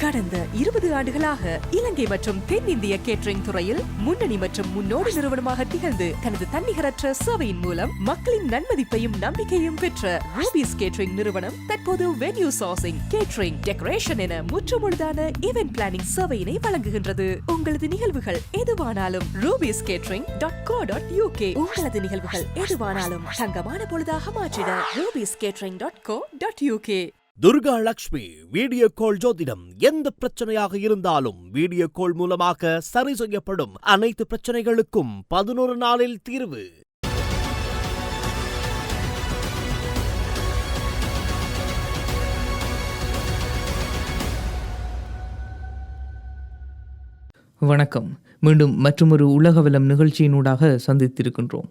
கடந்த 20 ஆண்டுகளாக இலங்கை மற்றும் தென்னிந்திய கேட்டரிங் துறையில் முன்னணி மற்றும் முன்னோடி நிறுவனமாக திகழ்ந்து தனது தன்னிகரற்ற சேவையின் மூலம் மக்களின் நன்மதிப்பையும் நம்பிக்கையும் பெற்ற ரூபீஸ் கேட்டரிங் நிறுவனம் தற்போது வென்யூ சோர்சிங், கேட்டரிங், டெக்கரேஷன் என முற்றுமுழுதான ஈவென்ட் பிளானிங் சேவையினை வழங்குகின்றது. உங்களது நிகழ்வுகள் எதுவானாலும் rubiescatering.co.uk உங்களது நிகழ்வுகள் எதுவானாலும் தங்கமான பொழுதாக மாற்றிட rubiescatering.co.uk. Durga Lakshmi video call ஜோதிடம். எந்த பிரச்சனையாக இருந்தாலும் வீடியோ கால் மூலமாக சரி செய்யப்படும். அனைத்து பிரச்சனைகளுக்கும் 11 நாளில் தீர்வு. வணக்கம். மீண்டும் மற்றொரு உலகவலம் நிகழ்ச்சியினூடாக சந்தித்திருக்கின்றோம்.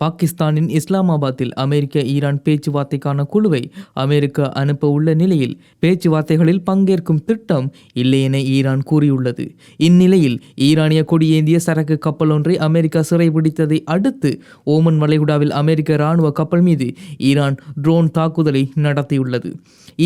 பாகிஸ்தானின் இஸ்லாமாபாத்தில் அமெரிக்க ஈரான் பேச்சுவார்த்தைக்கான குழுவை அமெரிக்கா அனுப்ப உள்ள நிலையில் பேச்சுவார்த்தைகளில் பங்கேற்கும் திட்டம் இல்லை என ஈரான் கூறியுள்ளது. இந்நிலையில் ஈரானிய கொடியேந்திய சரக்கு கப்பல் ஒன்றை அமெரிக்கா சிறைபிடித்ததை அடுத்து ஓமன் வளைகுடாவில் அமெரிக்க இராணுவ கப்பல் மீது ஈரான் ட்ரோன் தாக்குதலை நடத்தியுள்ளது.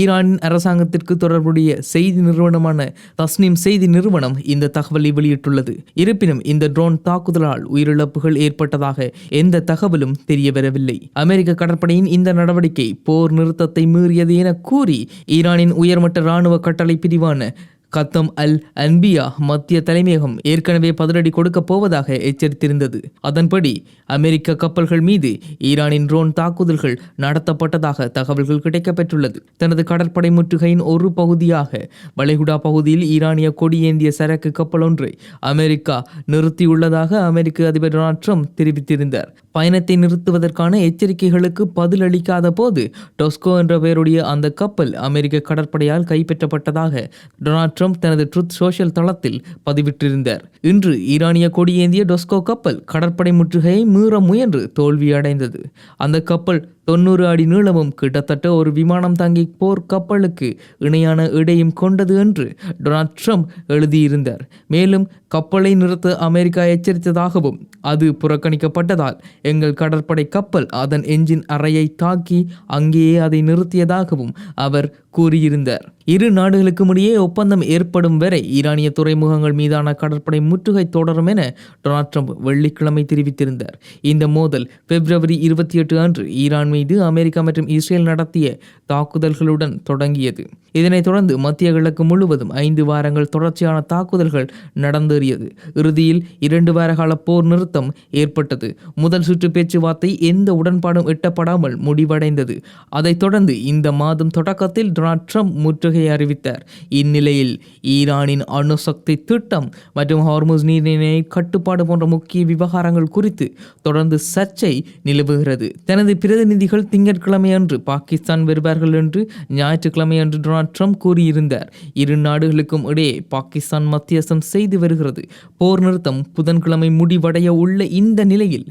ஈரானின் அரசாங்கத்திற்கு தொடர்புடைய செய்தி நிறுவனமான தஸ்னீம் செய்தி நிறுவனம் இந்த தகவலை வெளியிட்டுள்ளது. இருப்பினும் இந்த ட்ரோன் தாக்குதலால் உயிரிழப்புகள் ஏற்பட்டதாக எந்த தகவலும் தெரியவரவில்லை. அமெரிக்க கடற்படையின் இந்த நடவடிக்கை போர் நிறுத்தத்தை மீறியது என கூறி ஈரானின் உயர்மட்ட இராணுவ கட்டளை பிரிவான கத்தம் அல் அன்பியா மத்திய தலைமையகம் ஏற்கனவே பதிலடி கொடுக்க போவதாக எச்சரித்திருந்தது. அதன்படி அமெரிக்க கப்பல்கள் மீது ஈரானின் ட்ரோன் தாக்குதல்கள் நடத்தப்பட்டதாக தகவல்கள் கிடைக்கப்பெற்றுள்ளது. தனது கடற்படை முற்றுகையின் ஒரு பகுதியாக வளைகுடா பகுதியில் ஈரானிய கொடியேந்திய சரக்கு கப்பல் ஒன்றை அமெரிக்கா நிறுத்தியுள்ளதாக அமெரிக்க அதிபர் டொனால்ட் ட்ரம்ப் தெரிவித்திருந்தார். பயணத்தை நிறுத்துவதற்கான எச்சரிக்கைகளுக்கு பதிலளிக்காத போது டொஸ்கோ என்ற பெயருடைய அந்த கப்பல் அமெரிக்க கடற்படையால் கைப்பற்றப்பட்டதாக டொனால்ட் ட்ரம்ப் தனது ட்ரூத் சோஷியல் தளத்தில் பதிவிட்டிருந்தார். இன்று ஈரானிய கொடியேந்திய டொஸ்கோ கப்பல் கடற்படை முற்றுகையை மீற முயன்று தோல்வியடைந்தது. அந்த கப்பல் 90 அடி நீளமும் கிட்டத்தட்ட ஒரு விமானம் தாங்கி போர் கப்பலுக்கு இணையான எடையும் கொண்டது என்று டொனால்ட் ட்ரம்ப் எழுதியிருந்தார். மேலும் கப்பலை நிறுத்த அமெரிக்கா எச்சரித்ததாகவும் அது புறக்கணிக்கப்பட்டதால் எங்கள் கடற்படை கப்பல் அதன் என்ஜின் அறையை தாக்கி அங்கேயே அதை நிறுத்தியதாகவும் அவர் கூறியிருந்தார். இரு நாடுகளுக்கும் இடையே ஒப்பந்தம் ஏற்படும் வரை ஈரானிய துறைமுகங்கள் மீதான கடற்படை முற்றுகை தொடரும் என டொனால்ட் ட்ரம்ப் வெள்ளிக்கிழமை தெரிவித்திருந்தார். இந்த மோதல் பிப்ரவரி 28 அன்று ஈரான் மீது அமெரிக்கா மற்றும் இஸ்ரேல் நடத்திய தாக்குதல்களுடன் தொடங்கியது. இதனைத் தொடர்ந்து மத்திய கிழக்கு முழுவதும் 5 வாரங்கள் தொடர்ச்சியான தாக்குதல்கள் நடந்தேறியது. இறுதியில் 2 வார கால போர் நிறுத்தம் ஏற்பட்டது. முதல் சுற்று பேச்சுவார்த்தை எந்த உடன்பாடும் எட்டப்படாமல் முடிவடைந்தது. அதைத் தொடர்ந்து இந்த மாதம் தொடக்கத்தில் டொனால்ட் ட்ரம்ப் முற்றுகையை அறிவித்தார். இந்நிலையில் ஈரானின் அணுசக்தி திட்டம் மற்றும் ஹார்முஸ் நீரிணை கட்டுப்பாடு போன்ற முக்கிய விவகாரங்கள் குறித்து தொடர்ந்து சர்ச்சை நிலவுகிறது. தனது பிரதிநிதிகள் திங்கட்கிழமை அன்று பாகிஸ்தான் வருவார்கள் என்று ஞாயிற்றுக்கிழமை அன்று டொனால்ட் ட்ரம்ப் கூறியிருந்தார். இரு நாடுகளுக்கும் இடையே பாகிஸ்தான் மத்தியஸ்தம் செய்து வருகிறது. போர் நிறுத்தம் புதன்கிழமை முடிவடைய உள்ள இந்த நிலையில்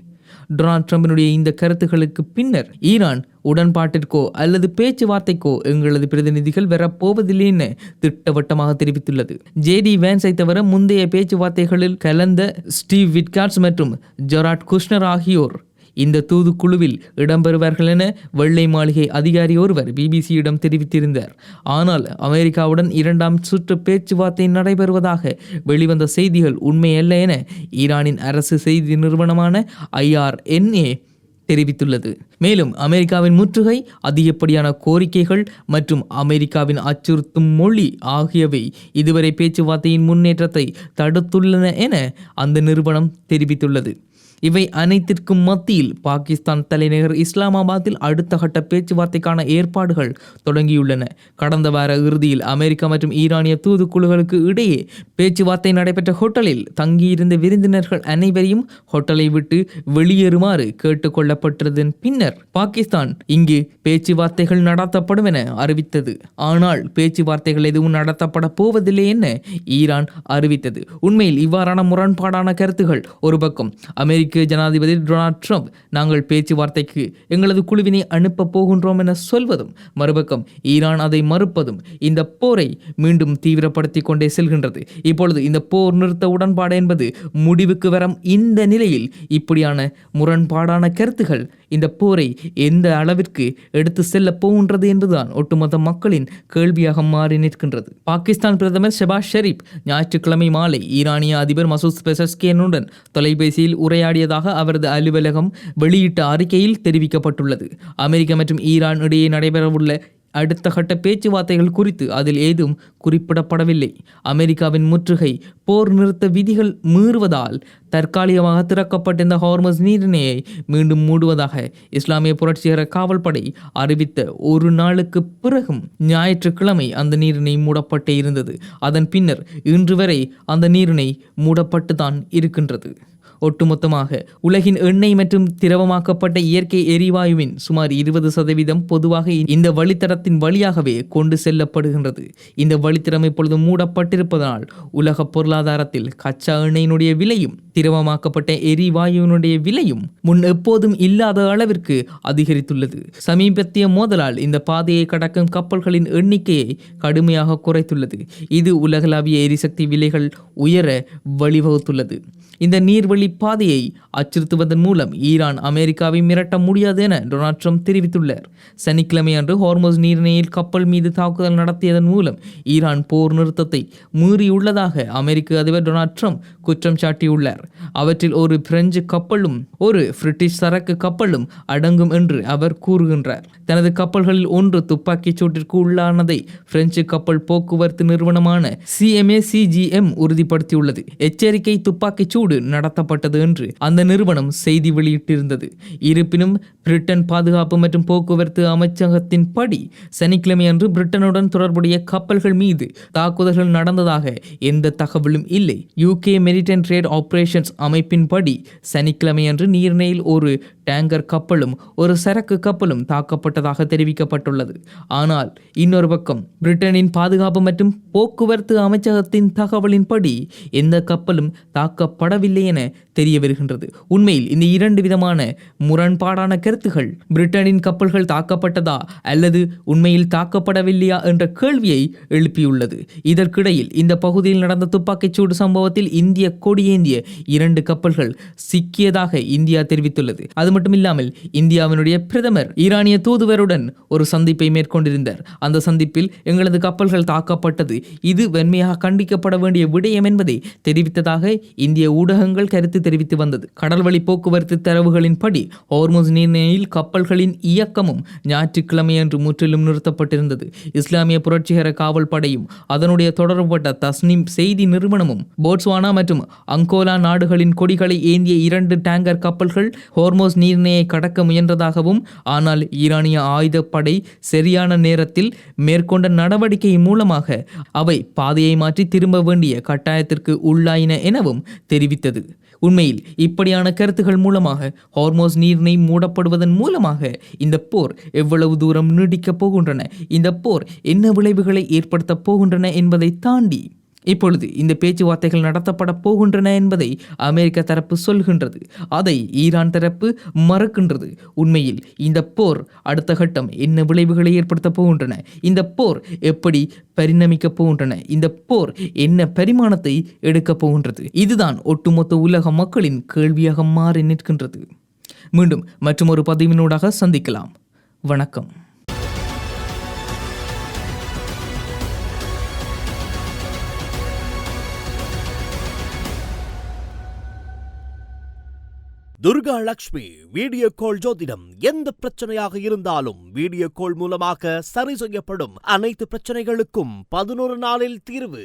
டொனால்ட் ட்ரம்பினுடைய இந்த கருத்துக்களுக்கு பின்னர் ஈரான் உடன்பாட்டிற்கோ அல்லது பேச்சுவார்த்தைக்கோ எங்களது பிரதிநிதிகள் வரப்போவதில்லை என திட்டவட்டமாக தெரிவித்துள்ளது. ஜேடி வேன்ஸை தவிர முந்தைய பேச்சுவார்த்தைகளில் கலந்த ஸ்டீவ் விட்கார்ட்ஸ் மற்றும் ஜெராட் குஷ்னர் ஆகியோர் இந்த தூதுக்குழுவில் இடம்பெறுவார்கள் என வெள்ளை மாளிகை அதிகாரி ஒருவர் பிபிசியிடம் தெரிவித்திருந்தார். ஆனால் அமெரிக்காவுடன் 2ஆம் சுற்று பேச்சுவார்த்தை நடைபெறுவதாக வெளிவந்த செய்திகள் உண்மையல்ல என ஈரானின் அரசு செய்தி நிறுவனமான IRNA தெரிவித்துள்ளது. மேலும் அமெரிக்காவின் முற்றுகை, அதிகப்படியான கோரிக்கைகள் மற்றும் அமெரிக்காவின் அச்சுறுத்தும் மொழி ஆகியவை இதுவரை பேச்சுவார்த்தையின் முன்னேற்றத்தை தடுத்துள்ளன என அந்த நிறுவனம் தெரிவித்துள்ளது. இவை அனைத்திற்கும் மத்தியில் பாகிஸ்தான் தலைநகர் இஸ்லாமாபாத்தில் அடுத்த கட்ட பேச்சுவார்த்தைக்கான ஏற்பாடுகள் தொடங்கியுள்ளன. கடந்த வார இறுதியில் அமெரிக்கா மற்றும் ஈரானிய தூதுக்குழுக்களுக்கு இடையே பேச்சுவார்த்தை நடைபெற்ற ஹோட்டலில் தங்கியிருந்த விருந்தினர்கள் அனைவரையும் ஹோட்டலை விட்டு வெளியேறுமாறு கேட்டுக்கொள்ளப்பட்டதன் பின்னர் பாகிஸ்தான் இங்கு பேச்சுவார்த்தைகள் நடத்தப்படும் என அறிவித்தது. ஆனால் பேச்சுவார்த்தைகள் எதுவும் நடத்தப்பட போவதில்லை என ஈரான் அறிவித்தது. உண்மையில் இவ்வாறான முரண்பாடான கருத்துகள் ஒரு பக்கம் அமெரிக்க ஜனாதிபதி டொனால்ட் ட்ரம்ப் நாங்கள் பேச்சுவார்த்தைக்கு எங்களது குழுவினை அனுப்ப போகின்றோம் என சொல்வதும், மறுபக்கம் ஈரான் அதை மறுப்பதும் இந்த போரை மீண்டும் தீவிரப்படுத்தி கொண்டே செல்கின்றது. இப்பொழுது இந்த போர் நிறுத்த உடன்பாடு என்பது முடிவுக்கு வரும் இந்த நிலையில் இப்படியான முரண்பாடான கருத்துகள் இந்த போரை எந்த அளவிற்கு எடுத்து செல்ல போகின்றது என்பதுதான் ஒட்டுமொத்த மக்களின் கேள்வியாக மாறி நிற்கின்றது. பாகிஸ்தான் பிரதமர் ஷெபாஸ் ஷெரீப் ஞாயிற்றுக்கிழமை மாலை ஈரானிய அதிபர் மசூத் பெசஸ்கியனுடன் தொலைபேசியில் உரையாடியதாக அவரது அலுவலகம் வெளியிட்ட அறிக்கையில் தெரிவிக்கப்பட்டுள்ளது. அமெரிக்கா மற்றும் ஈரான் இடையே நடைபெறவுள்ள அடுத்த கட்ட பேச்சுவார்த்தைகள் குறித்து அதில் ஏதும் குறிப்பிடப்படவில்லை. அமெரிக்காவின் முற்றுகை போர் நிறுத்த விதிகள் மீறுவதால் தற்காலிகமாக திறக்கப்பட்ட இந்த ஹார்மஸ் நீரிணையை மீண்டும் மூடுவதாக இஸ்லாமிய புரட்சிகர காவல்படை அறிவித்த ஒரு நாளுக்கு பிறகும் ஞாயிற்றுக்கிழமை அந்த நீரிணை மூடப்பட்டே இருந்தது. அதன் பின்னர் இன்று வரை அந்த நீரிணை மூடப்பட்டுதான் இருக்கின்றது. ஒட்டுமொத்தமாக உலகின் எண்ணெய் மற்றும் திரவமாக்கப்பட்ட இயற்கை எரிவாயுவின் சுமார் 20% பொதுவாக இந்த வழித்தடத்தின் வழியாகவே கொண்டு செல்லப்படுகின்றது. இந்த வழித்தடம் இப்பொழுது மூடப்பட்டிருப்பதனால் உலக பொருளாதாரத்தில் கச்சா எண்ணெயினுடைய விலையும் திரவமாக்கப்பட்ட எரிவாயுவினுடைய விலையும் முன் எப்போதும் இல்லாத அளவிற்கு அதிகரித்துள்ளது. சமீபத்திய மோதலால் இந்த பாதையை கடக்கும் கப்பல்களின் எண்ணிக்கையை கடுமையாக குறைத்துள்ளது. இது உலகளாவிய எரிசக்தி விலைகள் உயர வழிவகுத்துள்ளது. இந்த நீர்வழி பாதையை அச்சுறுத்துவதன் மூலம் ஈரான் அமெரிக்காவை மிரட்ட முடியாது என டொனால்ட் ட்ரம்ப் தெரிவித்துள்ளார். சனிக்கிழமை அன்று ஹார்மஸ் நீரிணையில் கப்பல் மீது தாக்குதல் நடத்தியதன் மூலம் ஈரான் போர் நிறுத்தத்தை மீறியுள்ளதாக அமெரிக்க அதிபர் டொனால்ட் ட்ரம்ப் குற்றம் சாட்டியுள்ளார். அவற்றில் ஒரு பிரெஞ்சு கப்பலும் ஒரு பிரிட்டிஷ் சரக்கு கப்பலும் அடங்கும் என்று அவர் கூறுகின்றார். தனது கப்பல்களில் ஒன்று துப்பாக்கிச் சூட்டிற்கு உள்ளானதை பிரெஞ்சு கப்பல் போக்குவரத்து நிறுவனமான CMA-CGM உறுதிப்படுத்தியுள்ளது. எச்சரிக்கை துப்பாக்கிச் சூடு நடத்தப்பட்டது என்று அந்த நிறுவனம் செய்தி வெளியிட்டிருந்தது. இருப்பினும் பிரிட்டன் பாதுகாப்பு மற்றும் போக்குவரத்து அமைச்சகத்தின் படி சனிக்கிழமை அன்று பிரிட்டனுடன் தொடர்புடைய கப்பல்கள் மீது தாக்குதல்கள் நடந்ததாக எந்த தகவலும் இல்லை. UK மெரிடைம் ட்ரேட் ஆபரேஷன்ஸ் அமைப்பின் படி சனிக்கிழமை அன்று நீர்நிலையில் ஒரு டேங்கர் கப்பலும் ஒரு சரக்கு கப்பலும் தாக்கப்பட்டதாக தெரிவிக்கப்பட்டுள்ளது. ஆனால் இன்னொரு பக்கம் பிரிட்டனின் பாதுகாப்பு மற்றும் போக்குவரத்து அமைச்சகத்தின் தகவலின்படி எந்த கப்பலும் தாக்கப்படவில்லை என தெரிய வருகின்றது. உண்மையில் இந்த இரண்டு விதமான முரண்பாடான கருத்துகள் பிரிட்டனின் கப்பல்கள் தாக்கப்பட்டதா அல்லது உண்மையில் தாக்கப்படவில்லையா என்ற கேள்வியை எழுப்பியுள்ளது. இதற்கிடையில் இந்த பகுதியில் நடந்த துப்பாக்கிச்சூடு சம்பவத்தில் இந்திய கொடியேந்திய 2 கப்பல்கள் சிக்கியதாக இந்தியா தெரிவித்துள்ளது. அது மட்டுமில்லாமல் இந்தியாவினுடைய பிரதமர் ஈரானிய தூதுவருடன் ஒரு சந்திப்பை மேற்கொண்டிருந்தார். அந்த சந்திப்பில் எங்களது கப்பல்கள் தாக்கப்பட்டது, இது வன்மையாக கண்டிக்கப்பட வேண்டிய விடயம் என்பதை தெரிவித்ததாக இந்திய ஊடகங்கள் கருத்து தெரிவித்து வந்தது. கடல்வழி போக்குவரத்து தரவுகளின்படி ஹோர்முஸ் நீர்நிலையில் கப்பல்களின் இயக்கமும் ஞாயிற்றுக்கிழமை அன்று முற்றிலும் நிறுத்தப்பட்டிருந்தது. இஸ்லாமிய புரட்சிகர காவல் படையும் அதனுடைய தொடர்புபட்ட தஸ்னீம் செய்தி நிறுவனமும் போட்ஸ்வானா மற்றும் அங்கோலா நாடுகளின் கொடிகளை ஏந்திய 2 டேங்கர் கப்பல்கள் ஹோர்முஸ் நீர்நிலையை கடக்க முயன்றதாகவும், ஆனால் ஈரானிய ஆயுதப்படை சரியான நேரத்தில் மேற்கொண்ட நடவடிக்கையின் மூலமாக அவை பாதையை மாற்றி திரும்ப வேண்டிய கட்டாயத்திற்கு உள்ளாயின எனவும் தெரிவித்தது. உண்மையில் இப்படியான கருத்துகள் மூலமாக ஹார்மோஸ் நீர்நிலை மூடப்படுவதன் மூலமாக இந்த போர் எவ்வளவு தூரம் நீடிக்கப் போகின்றன, இந்த போர் என்ன விளைவுகளை ஏற்படுத்தப் போகின்றன என்பதை தாண்டி இப்பொழுது இந்த பேச்சுவார்த்தைகள் நடத்தப்பட போகின்றன என்பதை அமெரிக்க தரப்பு சொல்கின்றது. அதை ஈரான் தரப்பு மறுக்கின்றது. உண்மையில் இந்த போர் அடுத்த கட்டம் என்ன விளைவுகளை ஏற்படுத்த போகின்றன, இந்த போர் எப்படி பரிணமிக்கப் போகின்றன, இந்த போர் என்ன பரிமாணத்தை எடுக்கப் போகின்றது, இதுதான் ஒட்டுமொத்த உலக மக்களின் கேள்வியாக மாறி நிற்கின்றது. மீண்டும் மற்றொரு பதிவினூடாக சந்திக்கலாம். வணக்கம். துர்கா லட்சுமி வீடியோ கால் ஜோதிடம். எந்த பிரச்சனையாக இருந்தாலும் வீடியோ கால் மூலமாக சரி செய்யப்படும். அனைத்து பிரச்சனைகளுக்கும் 11 நாளில் தீர்வு.